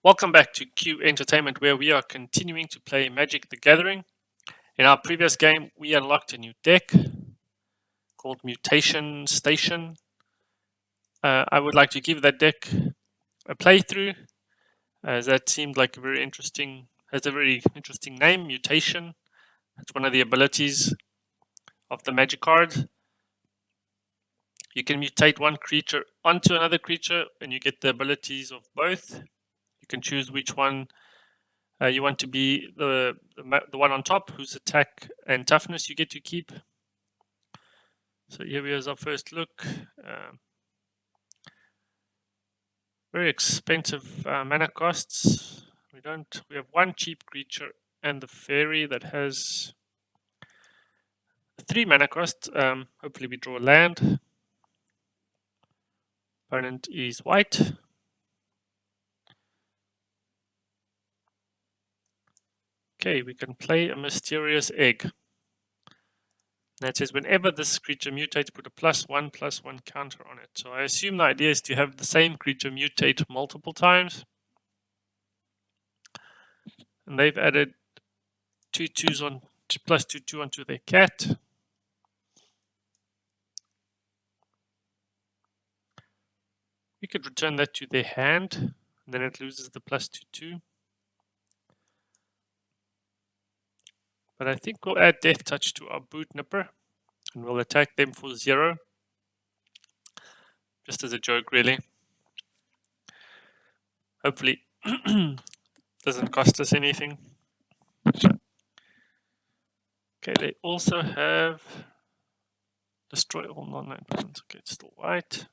Welcome back to Q Entertainment, where we are continuing to play Magic the Gathering. In our previous game, we unlocked a new deck called Mutation Station. I would like to give that deck a playthrough, as that seemed like a very interesting name, Mutation. It's one of the abilities of the Magic card. You can mutate one creature onto another creature, and you get the abilities of both. You can choose which one you want to be the one on top, whose attack and toughness you get to keep. So here is our first look. Very expensive mana costs. We have one cheap creature and the fairy that has 3 mana cost. Hopefully we draw a land. Opponent is white. Okay, we can play a mysterious egg. That says whenever this creature mutates, put a +1/+1 counter on it. So I assume the idea is to have the same creature mutate multiple times. And they've added 2/2s on +2/2 onto their cat. We could return that to their hand, and then it loses the +2/2. But I think we'll add Death Touch to our Boot Nipper, and we'll attack them for 0. Just as a joke, really. Hopefully, doesn't cost us anything. Okay, they also have Destroy all non-land permanents. Okay, it's still white.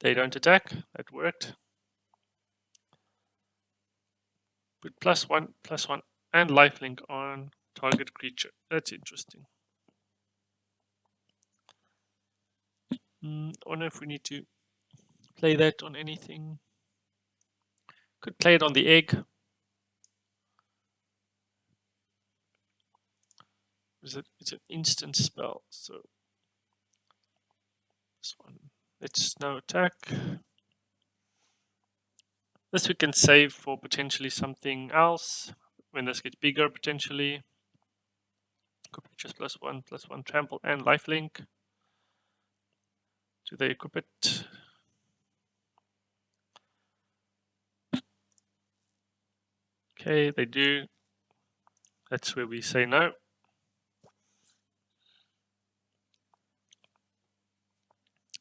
They don't attack. That worked. Put +1/+1 and lifelink on target creature. That's interesting. I wonder if we need to play that on anything. Could play it on the egg. It's an instant spell, so this one. Let's now attack. This we can save for potentially something else when this gets bigger, potentially. Could be just +1/+1 trample and lifelink. Do they equip it? Okay, they do. That's where we say no.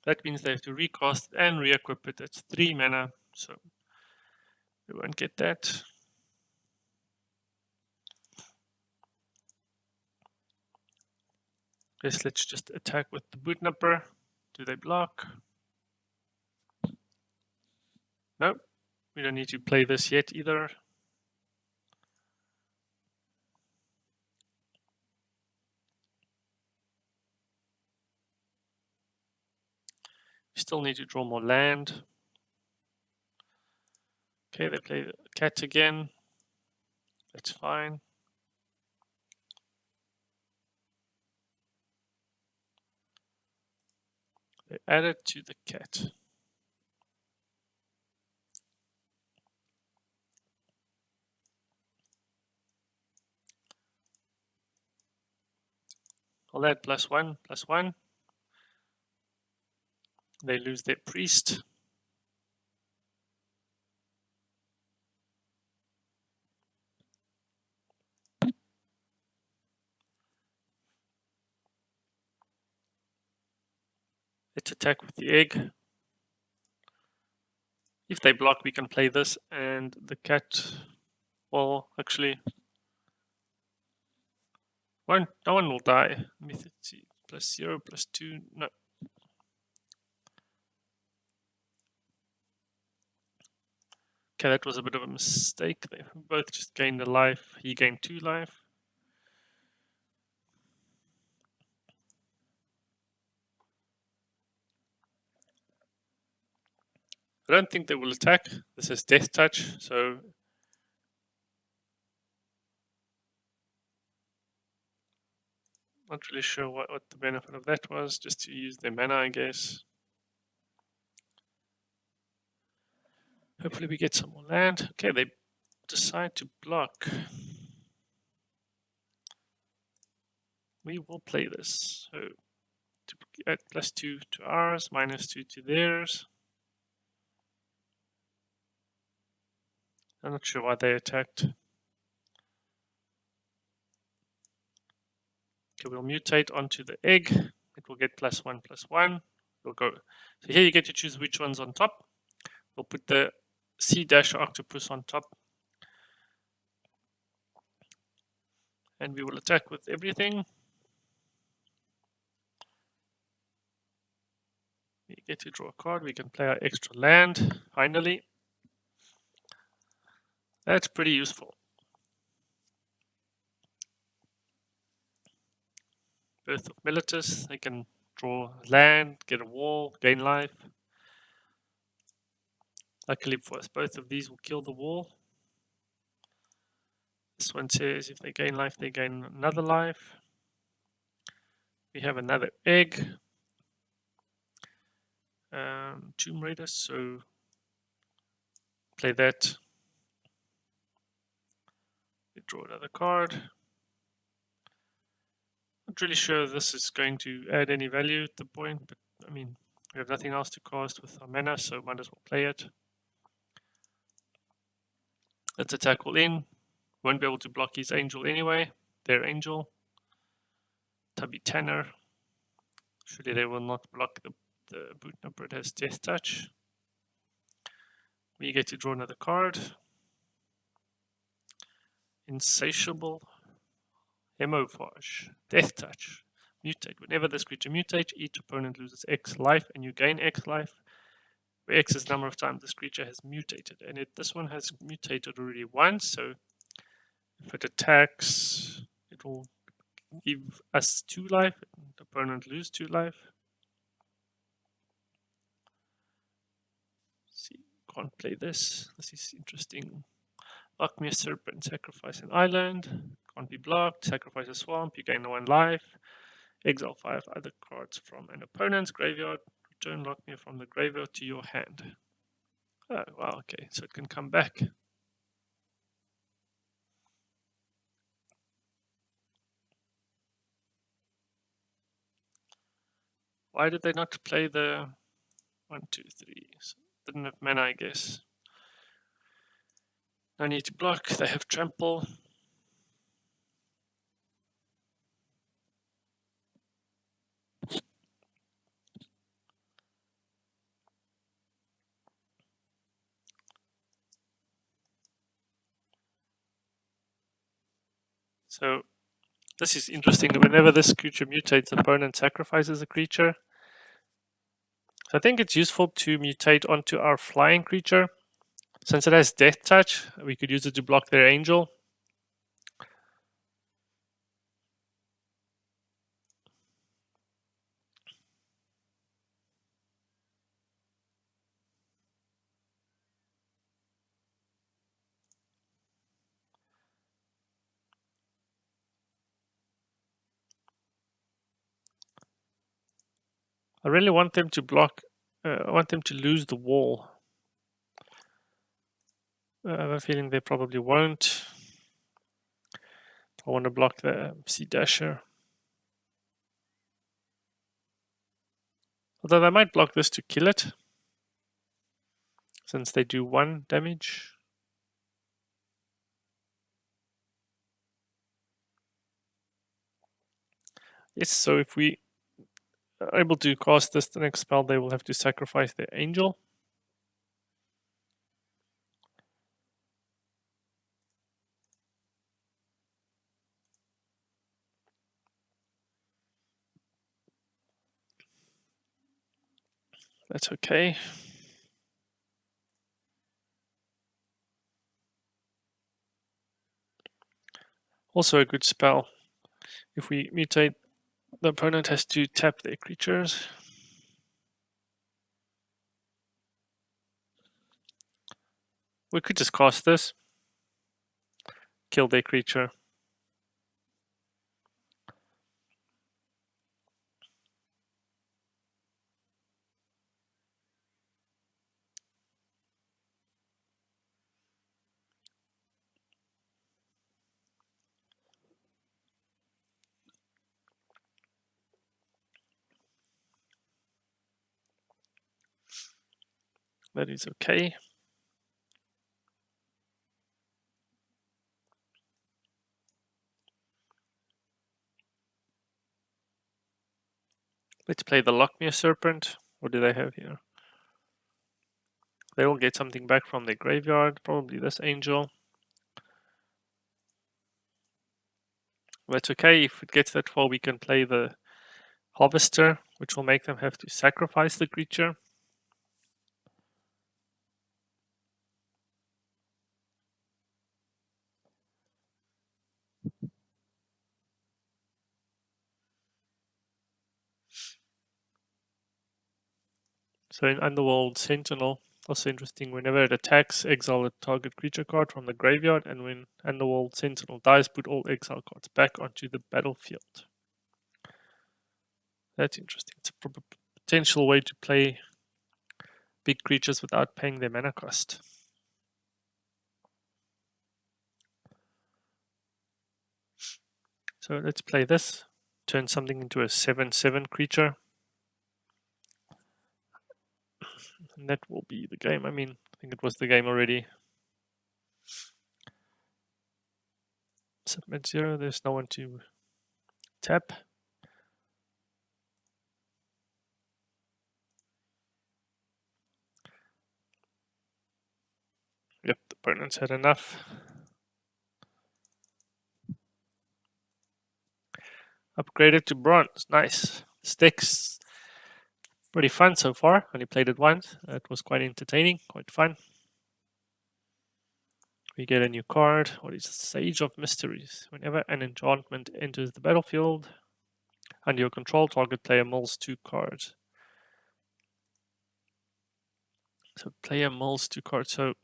That means they have to recast and re-equip it. That's 3 mana, so we won't get that. Yes, let's just attack with the Boot Nipper. Do they block? Nope. We don't need to play this yet either. We still need to draw more land. Okay, they play the cat again. That's fine. They add it to the cat. I'll add +1/+1. They lose their priest. Let's attack with the egg. If they block, we can play this, and the cat. Well, actually, no one will die. Let me see. +0, +2. No. Okay, that was a bit of a mistake. They both just gained a life. He gained 2 life. I don't think they will attack. This is Death Touch, so not really sure what the benefit of that was. Just to use their mana, I guess. Hopefully we get some more land. Okay, they decide to block. We will play this. So to add +2 to ours, -2 to theirs. I'm not sure why they attacked. Okay, we'll mutate onto the egg. It will get +1/+1. We'll go. So here you get to choose which one's on top. We'll put the C-octopus on top. And we will attack with everything. We get to draw a card. We can play our extra land, finally. That's pretty useful. Birth of Militus. They can draw land, get a wall, gain life. Luckily for us, both of these will kill the wall. This one says if they gain life, they gain another life. We have another egg. Tomb Raider, so play that. We draw another card. Not really sure this is going to add any value at the point, but I mean, we have nothing else to cast with our mana, so might as well play it. Let's attack all in. Won't be able to block his angel anyway. Their angel. Tubby Tanner. Surely they will not block the boot number. It has Death Touch. We get to draw another card. Insatiable Hemophage. Death Touch. Mutate. Whenever this creature mutates, each opponent loses X life and you gain X life. Where X is the number of times this creature has mutated. And this one has mutated already once, so if it attacks, it will give us 2 life and the opponent lose 2 life. See, can't play this. This is interesting. Lock me a serpent, sacrifice an island. Can't be blocked. Sacrifice a swamp, you gain 1 life. Exile 5 other cards from an opponent's graveyard. Return Lockmere from the graveyard to your hand. Oh, wow, okay, so it can come back. Why did they not play the 1, 2, 3? So didn't have mana, I guess. No need to block, they have trample. So this is interesting. Whenever this creature mutates, the opponent sacrifices a creature. So I think it's useful to mutate onto our flying creature. Since it has Death Touch, we could use it to block their angel. I really want them to block. I want them to lose the wall. I have a feeling they probably won't. I want to block the Sea Dasher. Although they might block this to kill it, since they do 1 damage. Yes, so if we are able to cast this the next spell, they will have to sacrifice their angel. That's okay. Also a good spell. If we mutate, the opponent has to tap their creatures. We could just cast this, kill their creature. That is okay. Let's play the Lockmere Serpent. What do they have here? They will get something back from their graveyard, probably this angel. That's okay. If it gets that far, we can play the Harvester, which will make them have to sacrifice the creature. So in Underworld Sentinel, also interesting, whenever it attacks, exile a target creature card from the graveyard, and when Underworld Sentinel dies, put all exile cards back onto the battlefield. That's interesting. It's a potential way to play big creatures without paying their mana cost. So let's play this. Turn something into a 7/7 creature. And that will be the game. I mean, I think it was the game already. Submit 0. There's no one to tap. Yep, the opponent's had enough. Upgraded to bronze. Nice. This deck's pretty fun so far. Only played it once. It was quite entertaining, quite fun. We get a new card. What is Sage of Mysteries? Whenever an enchantment enters the battlefield, under your control, target player mulls 2 cards. So player mulls 2 cards. So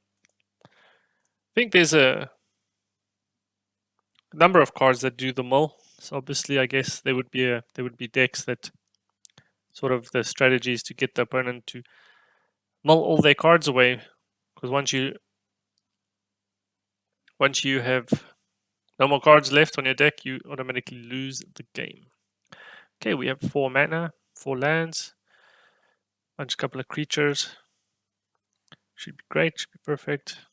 I think there's a number of cards that do the mull. So obviously, I guess there would be decks that sort of the strategy is to get the opponent to mull all their cards away, because once you have no more cards left on your deck, you automatically lose the game. Okay, we have 4 mana, 4 lands, bunch couple of creatures. Should be great, should be perfect.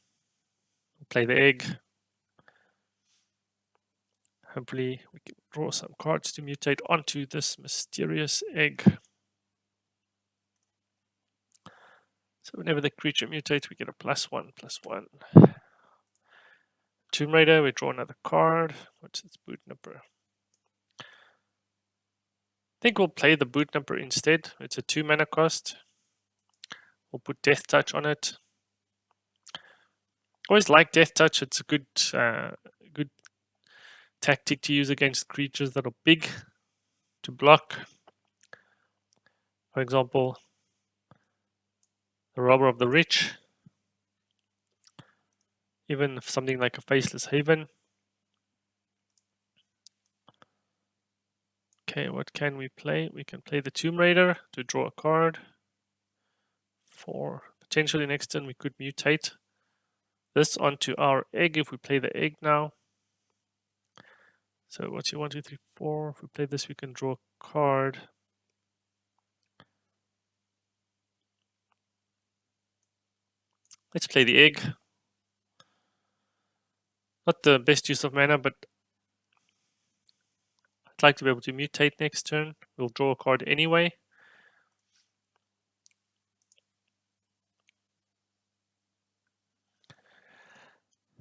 We'll play the egg. Hopefully we can draw some cards to mutate onto this mysterious egg. So whenever the creature mutates, we get a +1/+1. Tomb Raider, we draw another card. What's its boot number? I think we'll play the boot number instead. It's a 2 mana cost. We'll put Death Touch on it. Always like Death Touch. It's a good tactic to use against creatures that are big to block. For example, the Robber of the Rich. Even something like a Faceless Haven. Okay, what can we play? We can play the Tomb Raider to draw a card. For potentially next turn, we could mutate this onto our egg if we play the egg now. So what's your 1, 2, 3, 4? If we play this, we can draw a card. Let's play the egg. Not the best use of mana, but I'd like to be able to mutate next turn. We'll draw a card anyway.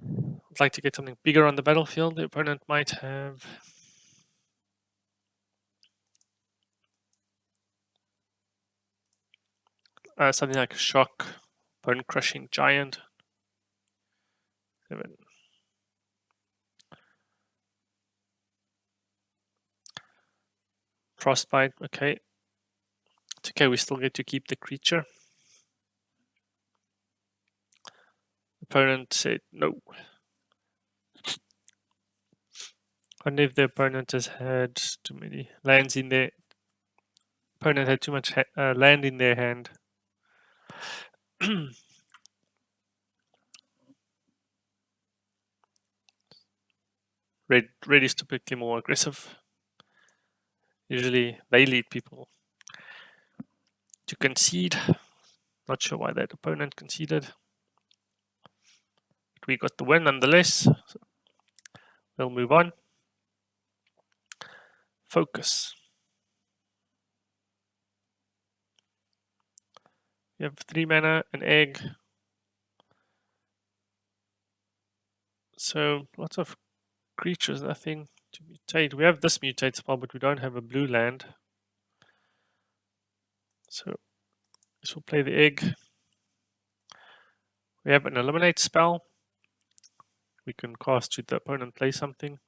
I'd like to get something bigger on the battlefield. The opponent might have something like a Shock, Bone Crushing Giant. 7. Frostbite, okay. It's okay, we still get to keep the creature. Opponent said no. I wonder if the opponent has had too many lands in their... Opponent had too much land in their hand. Red is typically more aggressive. Usually they lead people to concede. Not sure why that opponent conceded. But we got the win nonetheless. So we'll move on. Focus. We have 3 mana, an egg. So lots of creatures, nothing to mutate. We have this mutate spell, but we don't have a blue land. So this will play the egg. We have an eliminate spell. We can cast should the opponent play something.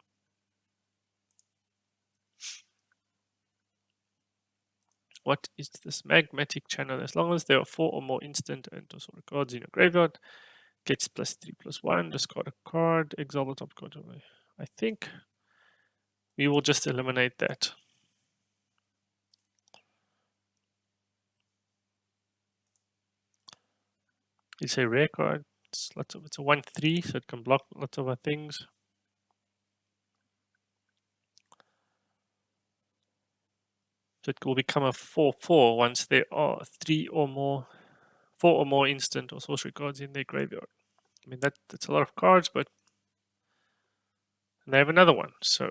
What is this magmatic channel? As long as there are 4 or more instant and sorcery cards in your graveyard, gets +3/+1. Discard a card. Exile the top card. I think we will just eliminate that. It's a rare card. It's a 1/3, so it can block lots of other things. So it will become a 4/4 once there are 4 or more instant or sorcery cards in their graveyard. I mean that's a lot of cards, but they have another one, so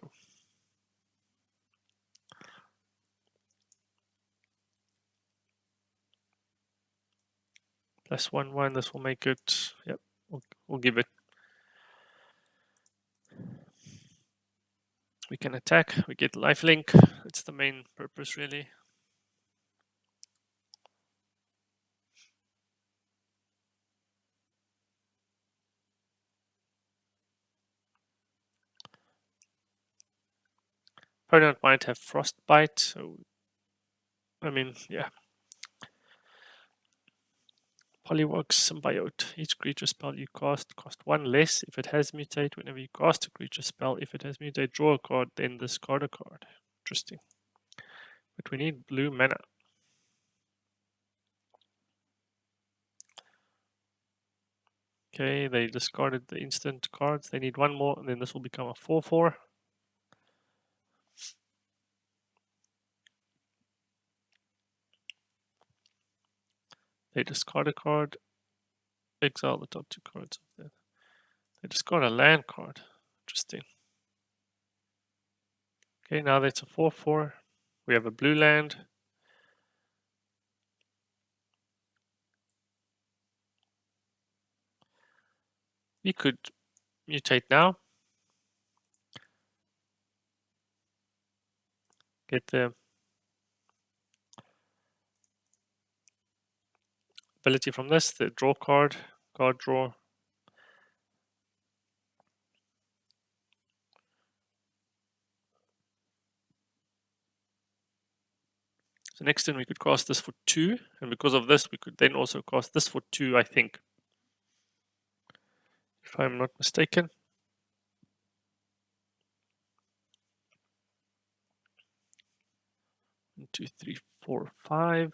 +1/1. This will make it. Yep, we'll give it. We can attack. We get lifelink. That's the main purpose, really. Opponent might have frostbite, so I mean, yeah. Polywog Symbiote. Each creature spell you cast cost 1 less if it has mutate. Whenever you cast a creature spell, if it has mutate, draw a card, then discard a card. Interesting. But we need blue mana. Okay, they discarded the instant cards. They need 1 more, and then this will become a 4/4. They discard a card. Exile the top 2 cards of that. They discard a land card. Interesting. Okay, now that's a 4/4. We have a blue land. We could mutate now. Get the ability from this, the draw card draw. So next turn we could cast this for 2, and because of this we could then also cast this for 2, I think. If I'm not mistaken. 1, 2, 3, 4, 5.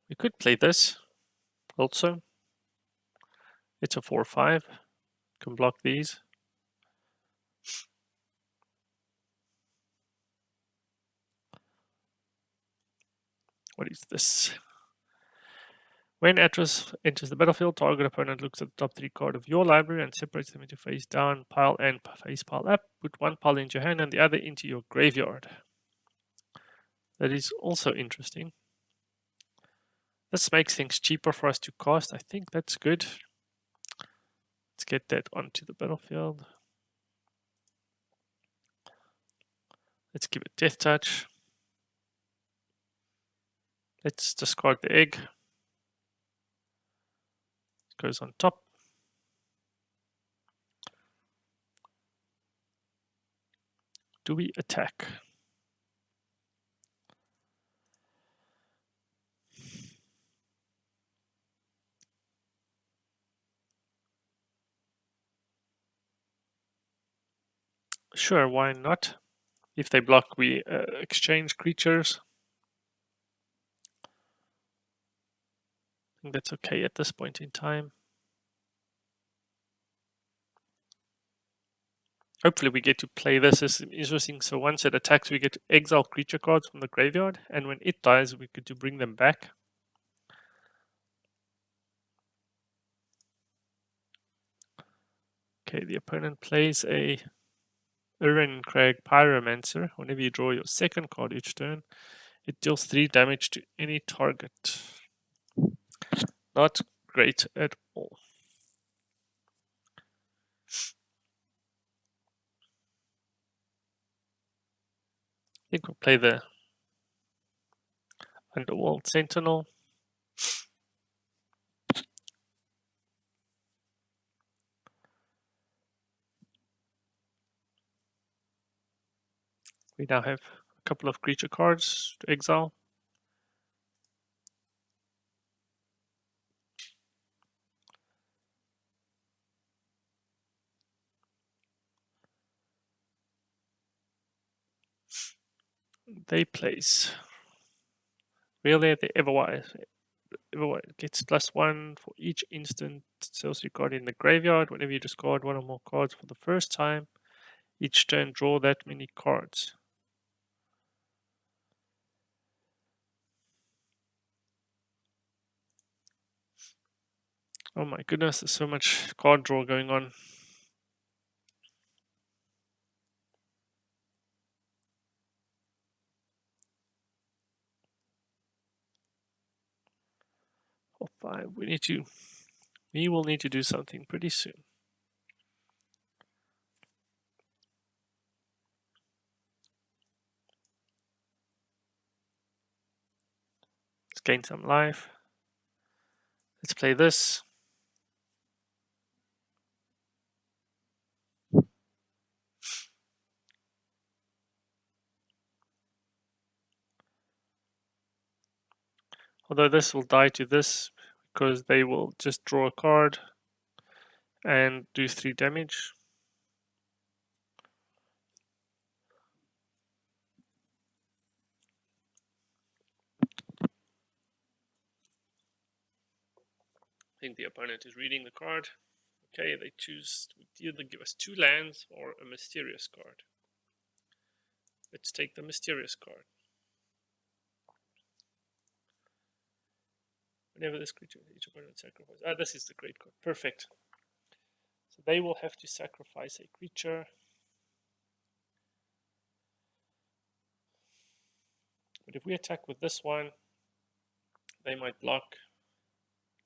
We could play this also. It's a 4/5. Can block these. What is this? When Atlas enters the battlefield, target opponent looks at the top 3 card of your library and separates them into face down, pile, and face pile up. Put 1 pile into your hand and the other into your graveyard. That is also interesting. This makes things cheaper for us to cast. I think that's good. Let's get that onto the battlefield. Let's give it Death Touch. Let's discard the egg. It goes on top. Do we attack? Sure, why not? If they block, we exchange creatures. I think that's okay at this point in time. Hopefully we get to play this. This is interesting. So once it attacks, we get to exile creature cards from the graveyard, and when it dies, we get to bring them back. Okay, the opponent plays a Urin Crag Pyromancer. Whenever you draw your second card each turn, it deals 3 damage to any target. Not great at all. I think we'll play the Underworld Sentinel. We now have a couple of creature cards to exile. They place. Really, the Everwise gets +1 for each instant sorcery card in the graveyard. Whenever you discard one or more cards for the first time, each turn draw that many cards. Oh my goodness, there's so much card draw going on. Oh, 5. We will need to do something pretty soon. Let's gain some life. Let's play this. Although this will die to this because they will just draw a card and do 3 damage. I think the opponent is reading the card. Okay, they choose to either give us 2 lands or a mysterious card. Let's take the mysterious card. Whenever this creature, each opponent sacrifices. This is the great card. Perfect. So they will have to sacrifice a creature. But if we attack with this one, they might block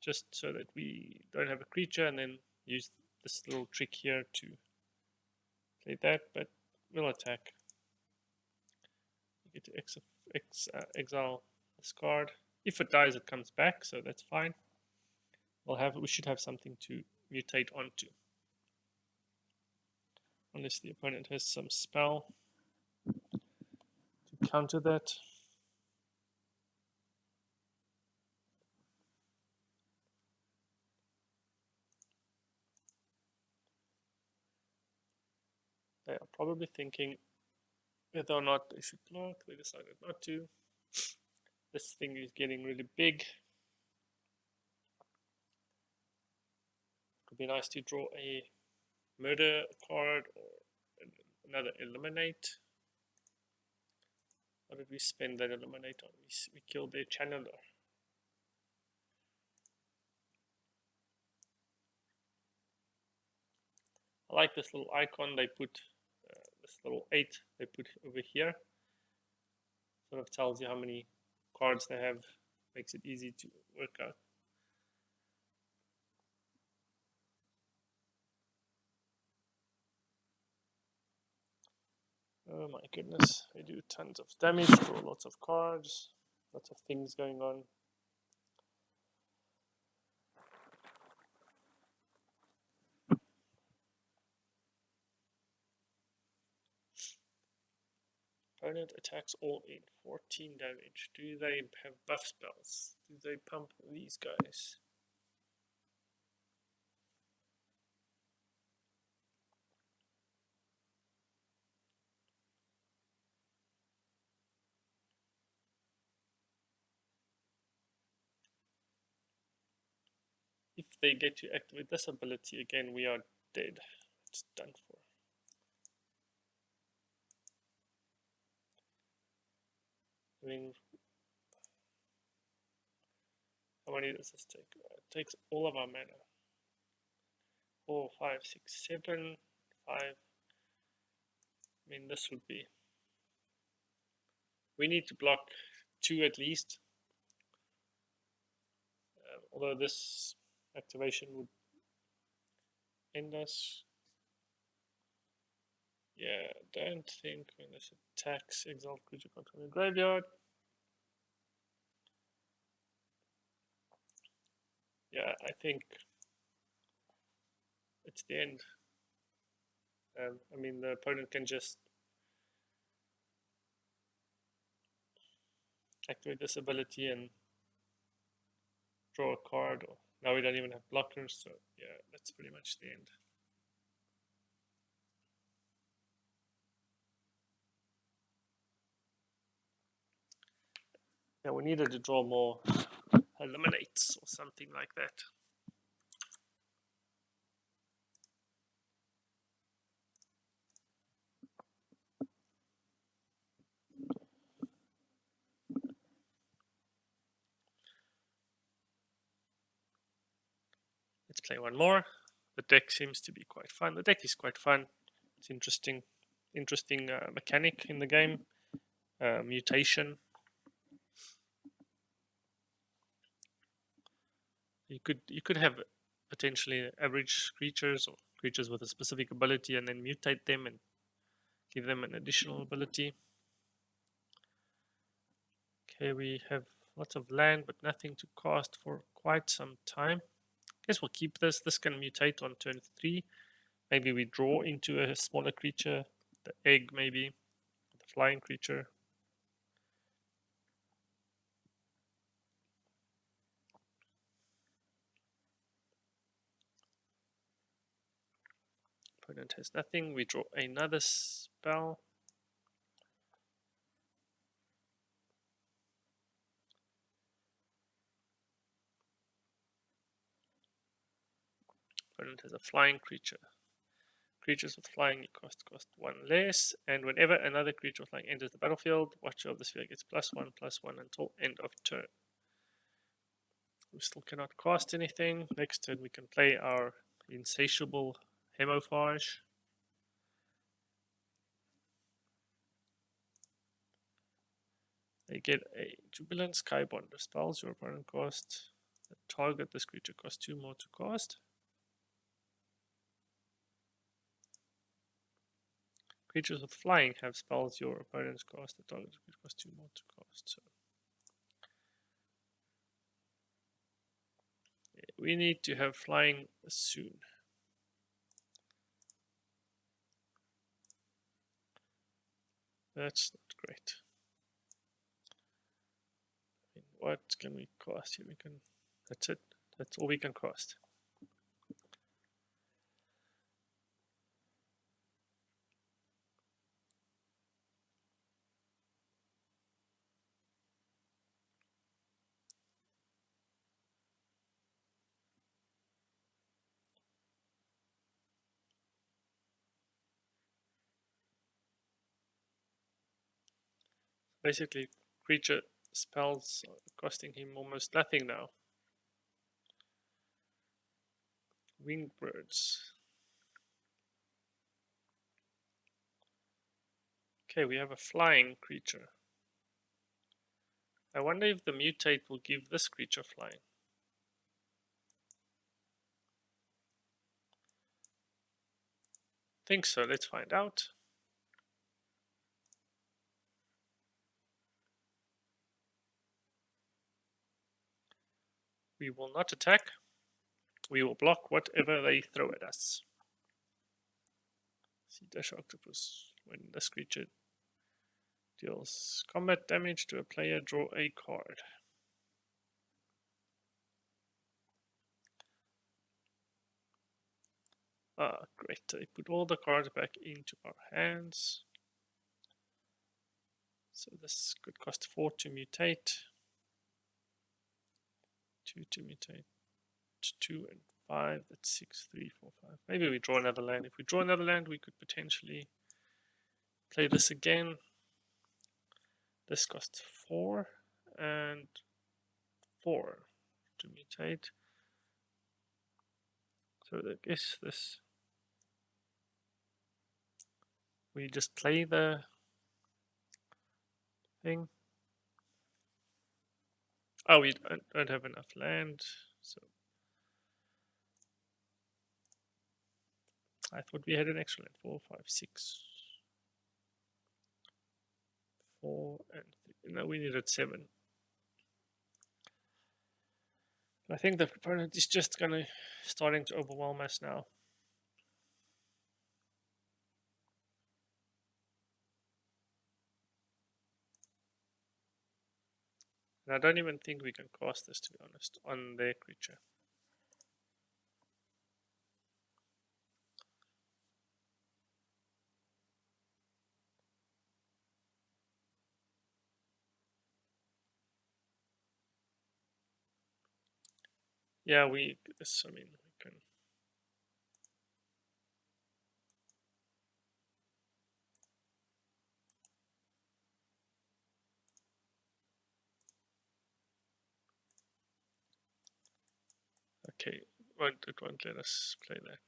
just so that we don't have a creature and then use this little trick here to play that, but we'll attack. You get to exile this card. If it dies, it comes back, so that's fine. We should have something to mutate onto. Unless the opponent has some spell to counter that. They are probably thinking whether or not they should block. They decided not to. This thing is getting really big. It would be nice to draw a murder card or another eliminate. What did we spend that eliminate on? We killed their channeler. I like this little icon they put, this little 8 they put over here. Sort of tells you how many cards they have, makes it easy to work out. Oh my goodness, they do tons of damage, draw lots of cards, lots of things going on. Opponent attacks all in, 14 damage. Do they have buff spells? Do they pump these guys? If they get to activate this ability again, we are dead. It's done for. I mean, how many does this take? It takes all of our mana. 4, 5, 6, 7, 5. I mean, this would be. We need to block 2 at least. Although this activation would end us. Yeah, don't think when this attacks exiled creature control the graveyard. Yeah, I think it's the end. I mean, the opponent can just activate this ability and draw a card. Or now we don't even have blockers, so yeah, that's pretty much the end. Yeah, we needed to draw more eliminates or something like that. Let's play one more. The deck seems to be quite fun. The deck is quite fun. It's interesting mechanic in the game. Mutation. You could have potentially average creatures or creatures with a specific ability and then mutate them and give them an additional ability. Okay, we have lots of land but nothing to cast for quite some time. Guess we'll keep this. This can mutate on turn 3. Maybe we draw into a smaller creature, the egg maybe, the flying creature. Opponent has nothing. We draw another spell. Opponent has a flying creature. Creatures with flying cost 1 less, and whenever another creature with flying enters the battlefield, Watcher of the Sphere gets +1/+1 until end of turn. We still cannot cast anything. Next turn we can play our insatiable Hemophage. They get a Jubilant Skybond. Spells your opponent cost. Target this creature costs 2 more to cast. Creatures with flying have spells your opponent's cost. The target creature costs 2 more to cast. So yeah, we need to have flying soon. That's not great. I mean, what can we cast here? We can. That's it. That's all we can cast. Basically, creature spells are costing him almost nothing now. Winged birds. Okay, we have a flying creature. I wonder if the mutate will give this creature flying. Think so. Let's find out. We will not attack. We will block whatever they throw at us. Sea Dash Octopus. When this creature deals combat damage to a player, draw a card. Ah, great. I put all the cards back into our hands. So this could cost 4 to mutate. 2 to mutate. 2 and 5. That's 6, 3, 4, 5. Maybe we draw another land. If we draw another land, we could potentially play this again. This costs 4 and 4 to mutate. So I guess this, we just play the thing. Oh, we don't have enough land, so I thought we had an extra land. 4, 5, 6, 4, and 3. No, we needed 7. I think the opponent is just starting to overwhelm us now. And I don't even think we can cast this, to be honest, on their creature. Yeah, I mean, we can. Okay, it won't let us play that.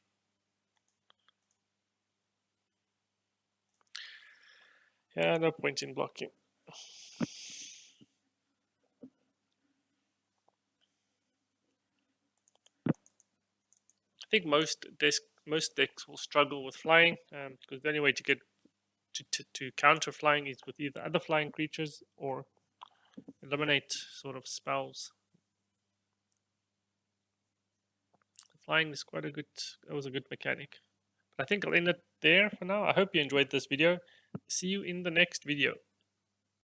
Yeah, no point in blocking. I think most decks will struggle with flying because the only way to get to counter flying is with either other flying creatures or eliminate sort of spells. Flying is quite a good. That was a good mechanic. But I think I'll end it there for now. I hope you enjoyed this video. See you in the next video.